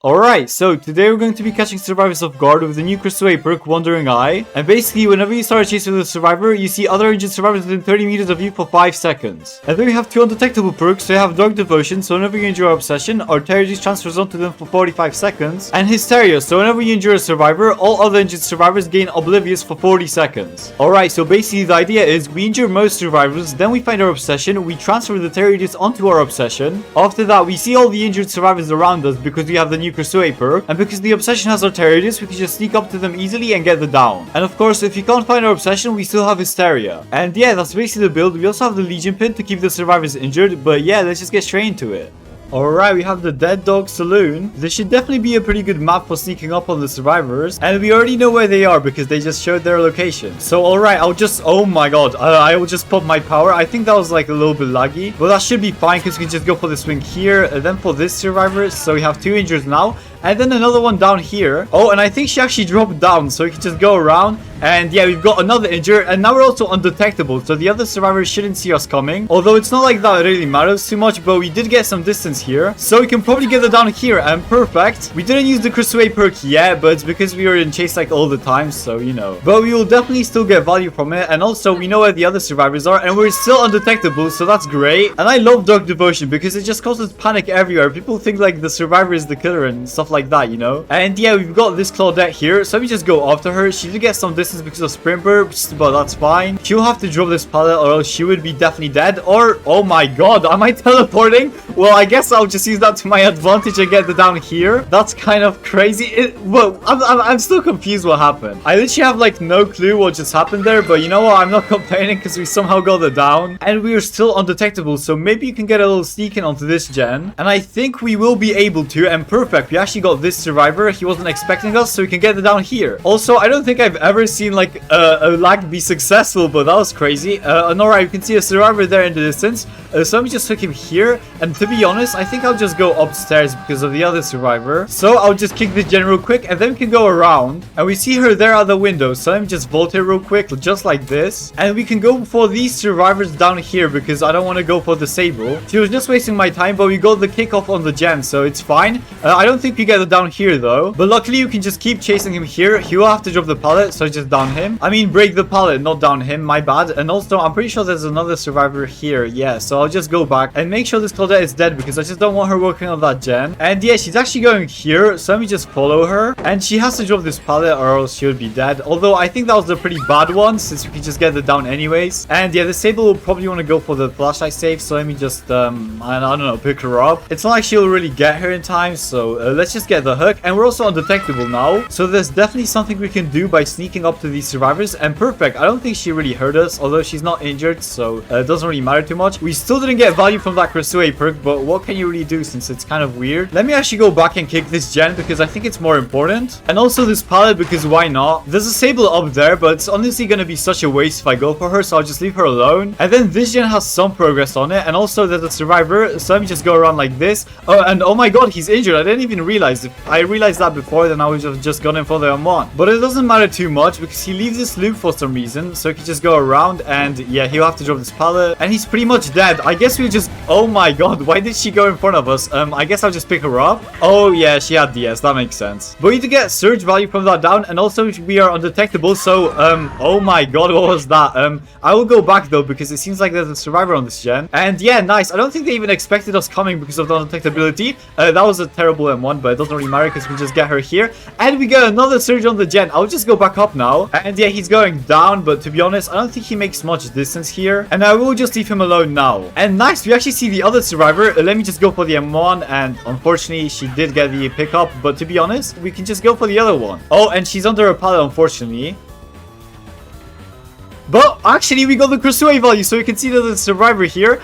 Alright, so today we're going to be catching survivors off guard with the new Crusader perk, Wandering Eye. And basically, whenever you start a chase with a survivor, you see other injured survivors within 30 meters of you for 5 seconds. And then we have two undetectable perks, so you have Dark Devotion, so whenever you injure Obsession, our Terrorist transfers onto them for 45 seconds. And Hysteria, so whenever you injure a survivor, all other injured survivors gain Oblivious for 40 seconds. Alright, so basically the idea is, we injure most survivors, then we find our Obsession, we transfer the Terrorist onto our Obsession. After that, we see all the injured survivors around us because we have the new Crusader perk, and because the Obsession has our Terrorist, we can just sneak up to them easily and get the down. And of course, if you can't find our Obsession, we still have Hysteria. And yeah, that's basically the build. We also have the Legion pin to keep the survivors injured, but yeah, let's just get straight into it. Alright, we have the Dead Dog Saloon. This should definitely be a pretty good map for sneaking up on the survivors. And we already know where they are because they just showed their location. So alright, oh my god, I will just pop my power. I think that was like a little bit laggy. But that should be fine because we can just go for the swing here. And then for this survivor, so we have two injured now. And then another one down here. Oh, and I think she actually dropped down, so we can just go around. And yeah, we've got another injured, and now we're also undetectable, so the other survivors shouldn't see us coming. Although it's not like that really matters too much, but we did get some distance here. So we can probably get it down here, and perfect. We didn't use the Crusader perk yet, but it's because we were in chase like all the time, so you know. But we will definitely still get value from it, and also we know where the other survivors are, and we're still undetectable, so that's great. And I love Dark Devotion because it just causes panic everywhere. People think like the survivor is the killer and stuff like that, you know. And yeah, we've got this Claudette here, so let me just go after her. She did get some distance because of sprint burps, but that's fine. She'll have to drop this pallet or else she would be definitely dead. Or, oh my god, am I teleporting? Well, I guess I'll just use that to my advantage and get the down here. That's kind of crazy. Well, I'm still confused what happened. I literally have like no clue what just happened there, but you know what? I'm not complaining because we somehow got the down. And we are still undetectable, so maybe you can get a little sneak in onto this gen. And I think we will be able to, and perfect. We actually got this survivor. He wasn't expecting us, so we can get the down here. Also, I don't think I've ever seen like a lag be successful, but that was crazy. And alright, you can see a survivor there in the distance. So let me just hook him here. And to be honest, I think I'll just go upstairs because of the other survivor. So I'll just kick this gen real quick, and then we can go around. And we see her there at the window. So let me just vault her real quick, just like this. And we can go for these survivors down here because I don't want to go for disable. She was just wasting my time, but we got the kickoff on the gen, so it's fine. I don't think we get it down here though. But luckily, you can just keep chasing him here. He will have to drop the pallet, so just down him. I mean, break the pallet, not down him. My bad. And also, I'm pretty sure there's another survivor here. Yeah, so I'll just go back and make sure this Claudette is dead because I just don't want her working on that gen. And yeah, she's actually going here. So let me just follow her. And she has to drop this pallet or else she would be dead. Although I think that was a pretty bad one since we can just get it down anyways. And yeah, the Sable will probably want to go for the flashlight save. So let me just, I don't know, pick her up. It's not like she'll really get her in time. So let's just get the hook. And we're also undetectable now. So there's definitely something we can do by sneaking up to these survivors. And perfect. I don't think she really hurt us, although she's not injured, so it doesn't really matter too much. We still didn't get value from that Crusader perk, but what can you really do since it's kind of weird? Let me actually go back and kick this gen because I think it's more important. And also this pallet because why not? There's a Sable up there, but it's honestly going to be such a waste if I go for her, so I'll just leave her alone. And then this gen has some progress on it, and also there's a survivor, so let me just go around like this. Oh, and oh my god, he's injured. I didn't even realize. If I realized that before, then I would have just gone in for the M1. But it doesn't matter too much because he leaves this loop for some reason, so he can just go around, and yeah, he'll have to drop this pallet, and he's pretty much dead. I guess we'll just, oh my god, why did she go in front of us? I guess I'll just pick her up. Oh yeah, she had DS, that makes sense. But we need to get surge value from that down, and also we are undetectable, so oh my god, what was that? I will go back though because it seems like there's a survivor on this gen. And yeah, nice. I don't think they even expected us coming because of the undetectability. That was a terrible M1, but it doesn't really matter because we just get her here, and we get another surge on the gen. I'll just go back up now, and yeah, he's going down, but to be honest, I don't think he makes much distance here, and I will just leave him alone now. And nice, we actually see the other survivor. Let me just go for the M1, and unfortunately she did get the pickup, but to be honest, we can just go for the other one. Oh, and she's under a pallet, unfortunately. But actually, we got the Crusader value, so you can see that the survivor here.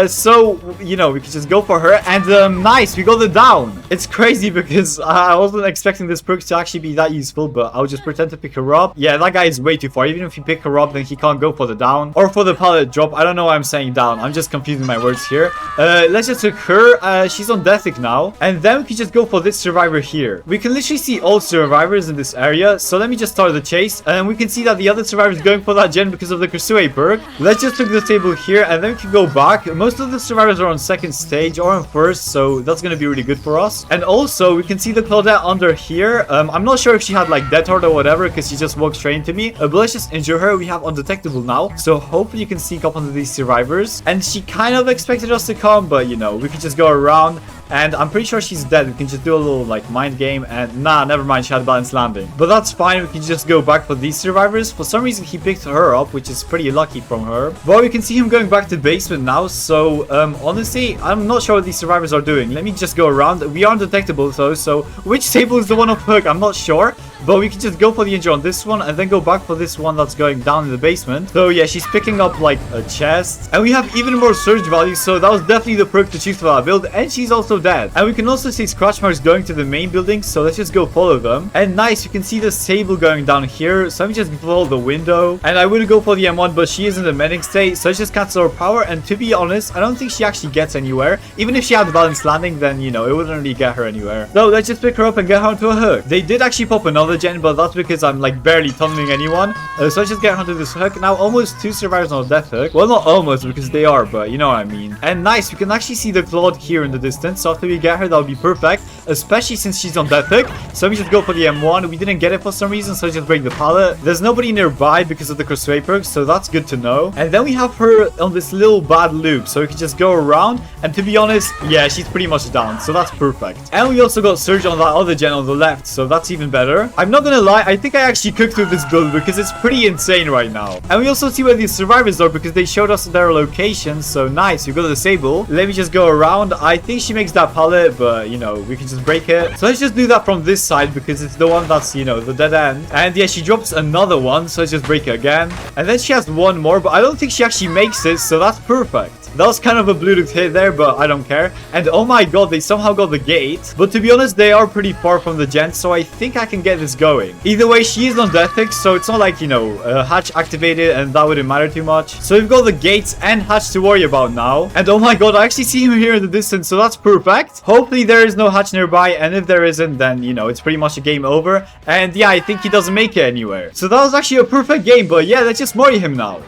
So, you know, we can just go for her. And nice, we got the down. It's crazy because I wasn't expecting this perk to actually be that useful, but I'll just pretend to pick her up. Yeah, that guy is way too far. Even if you pick her up, then he can't go for the down or for the pallet drop. I don't know why I'm saying down. I'm just confusing my words here. Let's just hook her. She's on deathic now. And then we can just go for this survivor here. We can literally see all survivors in this area. So let me just start the chase. And we can see that the other survivor is going for that gen because of the Crusader perk. Let's just hook the table here, and then we can go back. most of the survivors are on second stage or on first, so that's gonna be really good for us. And also, we can see the Claudette under here. I'm not sure if she had like deathslinger or whatever, because she just walked straight into me. But let's just injure her. We have undetectable now, so hopefully you can sneak up onto these survivors. And she kind of expected us to come, but you know, we could just go around. And I'm pretty sure she's dead. We can just do a little like mind game. And nah, never mind, she had a balanced landing. But that's fine, we can just go back for these survivors. For some reason he picked her up, which is pretty lucky from her. But we can see him going back to the basement now. So honestly, I'm not sure what these survivors are doing. Let me just go around. We are undetectable though, so which table is the one off hook? I'm not sure. But we can just go for the injury on this one and then go back for this one that's going down in the basement. So yeah, she's picking up like a chest. And we have even more surge value, so that was definitely the perk to choose for that build. And she's also dead. And we can also see scratch marks going to the main building, so let's just go follow them. And nice, you can see the table going down here. So let me just follow the window. And I would go for the M1, but she is in the medic state, so let's just cancel her power. And to be honest, I don't think she actually gets anywhere. Even if she had balanced landing, then you know, it wouldn't really get her anywhere. So let's just pick her up and get her onto a hook. They did actually pop another gen, but that's because I'm like barely tunneling anyone. So let's just get her onto this hook. Now almost 2 survivors on a death hook. Well, not almost, because they are, but you know what I mean. And nice, we can actually see the Claude here in the distance. So after we get her, that would be perfect, especially since she's on death hook. So let me just go for the M1. We didn't get it for some reason, so let's just break the pallet. There's nobody nearby because of the crossway perk, so that's good to know. And then we have her on this little bad loop, so we can just go around. And to be honest, yeah, she's pretty much down, so that's perfect. And we also got surge on that other gen on the left, so that's even better. I'm not gonna lie, I think I actually cooked through this build because it's pretty insane right now. And we also see where these survivors are because they showed us their location, so nice. We got the disable. Let me just go around. I think she makes that pallet, but you know, we can just break it. So let's just do that from this side because it's the one that's, you know, the dead end. And yeah, she drops another one, so let's just break it again. And then she has one more, but I don't think she actually makes it, so that's perfect. That was kind of a blue hit there, but I don't care. And oh my god, they somehow got the gate. But to be honest, they are pretty far from the gen, so I think I can get this going. Either way, she is on death hook, so it's not like, you know, hatch activated and that wouldn't matter too much. So we've got the gates and hatch to worry about now. And oh my god, I actually see him here in the distance, so that's perfect. Hopefully there is no hatch nearby, and if there isn't, then, you know, it's pretty much a game over. And yeah, I think he doesn't make it anywhere. So that was actually a perfect game, but yeah, let's just worry him now.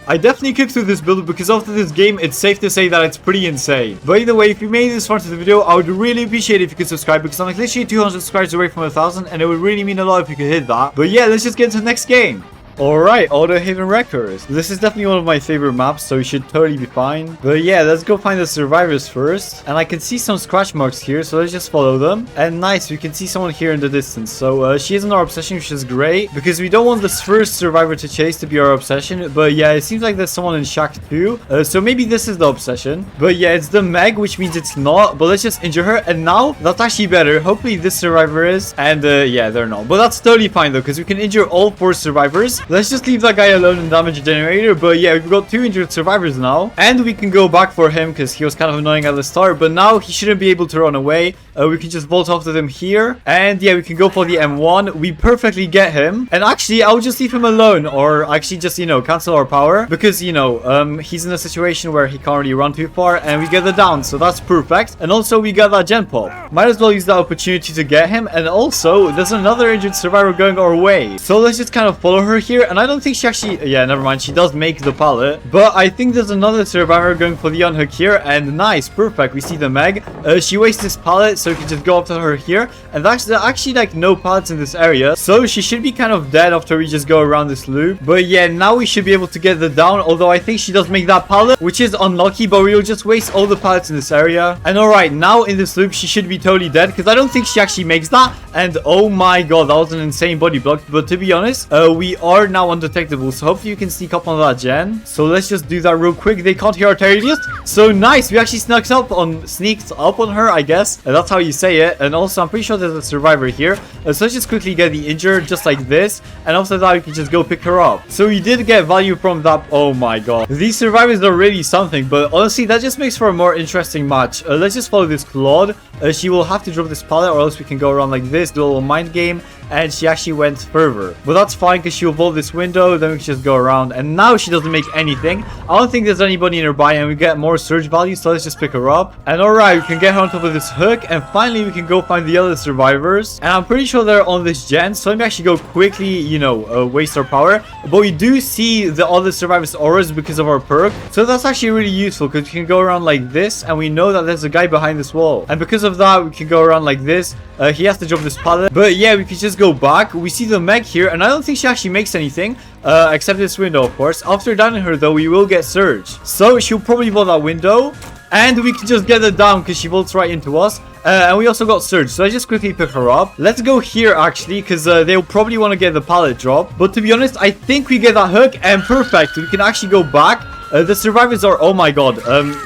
I definitely kicked through this build because after this game, it's safe to say that it's pretty insane. But either way, if you made this far into the video, I would really appreciate it if you could subscribe because I'm like literally 200 subscribers away from 1,000 and it would really mean a lot if you could hit that. But yeah, let's just get into the next game. Alright, Auto Haven Records. This is definitely one of my favorite maps, so we should totally be fine. But yeah, let's go find the survivors first. And I can see some scratch marks here, so let's just follow them. And nice, we can see someone here in the distance. So she is in our obsession, which is great, because we don't want this first survivor to chase to be our obsession. But yeah, it seems like there's someone in shack 2. So maybe this is the obsession. But yeah, it's the Meg, which means it's not. But let's just injure her. And now, that's actually better. Hopefully this survivor is. And yeah, they're not. But that's totally fine though, because we can injure all 4 survivors. Let's just leave that guy alone in damage generator. But yeah, we've got 2 injured survivors now. And we can go back for him because he was kind of annoying at the start. But now he shouldn't be able to run away. We can just bolt off to them here. And yeah, we can go for the M1. We perfectly get him. And actually, I'll just leave him alone. Or actually just, you know, cancel our power. Because, you know, he's in a situation where he can't really run too far. And we get the down. So that's perfect. And also, we got that gen pop. Might as well use that opportunity to get him. And also, there's another injured survivor going our way. So let's just kind of follow her here. And I don't think she actually... Yeah, never mind. She does make the pallet. But I think there's another survivor going for the unhook here. And nice. Perfect. We see the Meg. She wastes this pallet. So we can just go up to her here. And there's actually like no pallets in this area. So she should be kind of dead after we just go around this loop. But yeah, now we should be able to get the down. Although I think she does make that pallet, which is unlucky. But we'll just waste all the pallets in this area. And alright, now in this loop, she should be totally dead. Because I don't think she actually makes that. And oh my god, that was an insane body block. But to be honest, we are now undetectable. So hopefully you can sneak up on that gen. So let's just do that real quick. They can't hear our terrorists. So nice. We actually sneaked up on her, I guess. And that's how you say it. And also, I'm pretty sure there's a survivor here. So let's just quickly get the injured, just like this. And after that, we can just go pick her up. So we did get value from that. Oh my god. These survivors are really something. But honestly, that just makes for a more interesting match. Let's just follow this Claude. She will have to drop this pallet or else we can go around like this, do a little mind game. and she actually went further. But that's fine because she evolved this window, then we can just go around, and now she doesn't make anything. I don't think there's anybody nearby, and we get more surge value, so let's just pick her up. And alright, we can get her on top of this hook, and finally we can go find the other survivors. And I'm pretty sure they're on this gen, so let me actually go quickly, you know, waste our power. But we do see the other survivors' auras because of our perk, so that's actually really useful because we can go around like this, and we know that there's a guy behind this wall. And because of that, we can go around like this. He has to drop this pallet, but yeah, we can just go back. We see the Meg here, and I don't think she actually makes anything, except this window, of course. After downing her, though, we will get surge, so she'll probably vault that window, and we can just get her down because she vaults right into us. And we also got surge, so I just quickly pick her up. Let's go here actually, because they'll probably want to get the pallet drop, but to be honest, I think we get that hook, and perfect, we can actually go back. The survivors are, oh my god,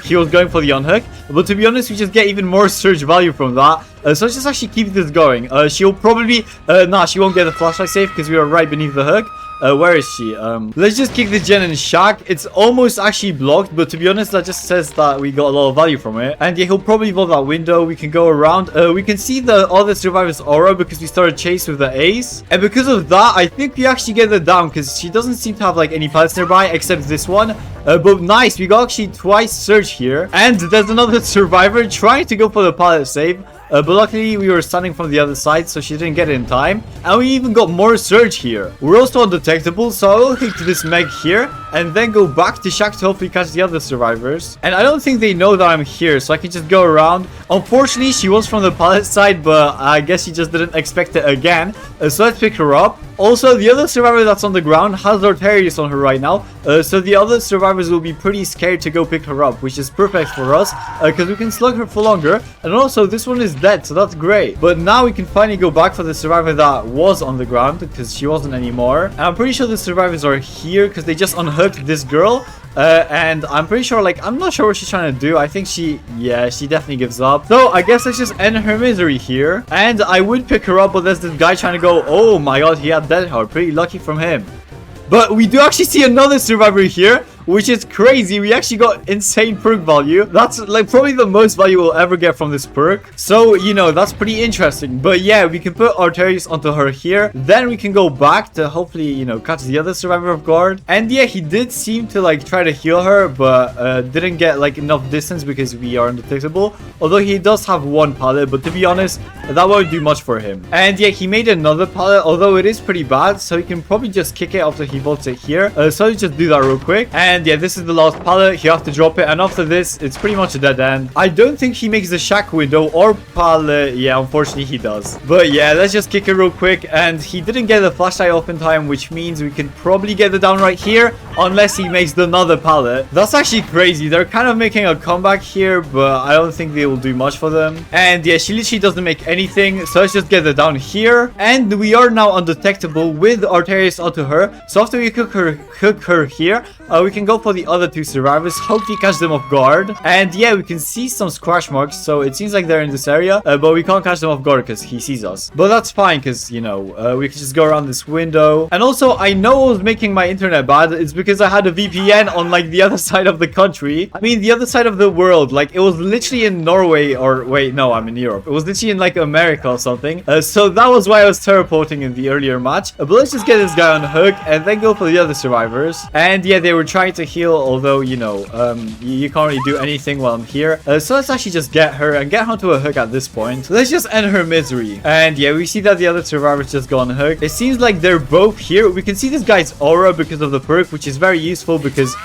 he was going for the unhook, but to be honest, we just get even more surge value from that. So let's just actually keep this going. She'll probably, nah, she won't get the flashlight safe because we are right beneath the hook. Where is she? Let's just kick the gen and shack. It's almost actually blocked, but to be honest, that just says that we got a lot of value from it. And yeah, he'll probably vault that window. We can go around. We can see the other survivors' aura because we started chase with the ace. And because of that, I think we actually get her down because she doesn't seem to have like any pallets nearby except this one. But nice, we got actually twice surge here. And there's another survivor trying to go for the pallet save. But luckily we were standing from the other side, so she didn't get it in time. And we even got more surge here. We're also undetectable, so I will hit this Meg here and then go back to shack to hopefully catch the other survivors. And I don't think they know that I'm here, so I can just go around. Unfortunately, she was from the pallet side, but I guess she just didn't expect it again. So let's pick her up. Also, the other survivor that's on the ground has Arterius on her right now, so the other survivors will be pretty scared to go pick her up, which is perfect for us, because we can slug her for longer. And also, this one is dead, so that's great. But now we can finally go back for the survivor that was on the ground, because she wasn't anymore. And I'm pretty sure the survivors are here, because they just unhooked this girl. And I'm pretty sure, like, I'm not sure what she's trying to do. I think she definitely gives up. So I guess let's just end her misery here. And I would pick her up, but there's this guy trying to go. Oh my god, he had dead hard. Pretty lucky from him. But we do actually see another survivor here, which is crazy. We actually got insane perk value. That's like probably the most value we'll ever get from this perk. So, you know, that's pretty interesting. But yeah, we can put Arterius onto her here. Then we can go back to hopefully, you know, catch the other survivor of guard. And yeah, he did seem to like try to heal her, but didn't get like enough distance because we are undetectable. Although he does have one pallet, but to be honest, that won't do much for him. And yeah, he made another pallet, although it is pretty bad. So he can probably just kick it after he vaults it here. So let's just do that real quick. And yeah, this is the last pallet. You have to drop it, and after this it's pretty much a dead end. I don't think he makes the shack window or pallet. Yeah, unfortunately he does. But yeah, let's just kick it real quick. And he didn't get the flashlight off in time, which means we can probably get it down right here unless he makes another pallet. That's actually crazy. They're kind of making a comeback here, but I don't think they will do much for them. And yeah, she literally doesn't make anything, so let's just get it down here. And we are now undetectable with Arterius onto her. So after we cook her here, we can go for the other two survivors, hopefully catch them off guard. And yeah, we can see some scratch marks, so it seems like they're in this area, but we can't catch them off guard because he sees us. But that's fine because, you know, we can just go around this window. And also, I know I was making my internet bad. It's because I had a VPN on like the other side of the country. I mean, the other side of the world. Like, it was literally in Norway, or wait, no, I'm in Europe. It was literally in like America or something. So that was why I was teleporting in the earlier match. But let's just get this guy on hook and then go for the other survivors. And yeah, they were trying to heal, although, you know, you can't really do anything while I'm here. So let's actually just get her and get onto a hook at this point. Let's just end her misery. And yeah, we see that the other survivors just got on hook. It seems like they're both here. We can see this guy's aura because of the perk, which is very useful because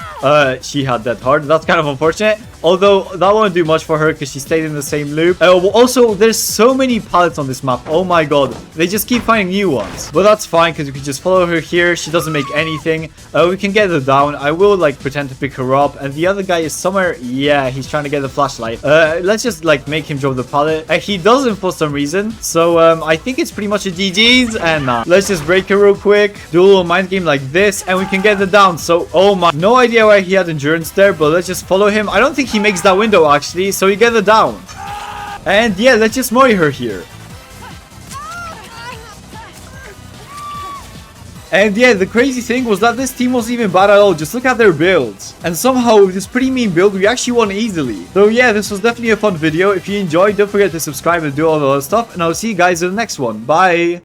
she had that hard. That's kind of unfortunate. Although that won't do much for her because she stayed in the same loop. Also, there's so many pallets on this map. Oh my god. They just keep finding new ones. But that's fine because we can just follow her here. She doesn't make anything. We can get her down. I will like pretend to pick her up. And the other guy is somewhere. Yeah, he's trying to get the flashlight. Let's just like make him drop the pallet. He doesn't for some reason. So I think it's pretty much a GG's. And let's just break her real quick. Do a little mind game like this. And we can get it down. So, oh my. No idea why he had endurance there. But let's just follow him. I don't think he makes that window actually, so we get it down. And yeah, let's just moy her here. And yeah, the crazy thing was that this team wasn't even bad at all. Just look at their builds. And somehow with this pretty mean build, we actually won easily. So yeah, this was definitely a fun video. If you enjoyed, don't forget to subscribe and do all the other stuff. And I'll see you guys in the next one. Bye.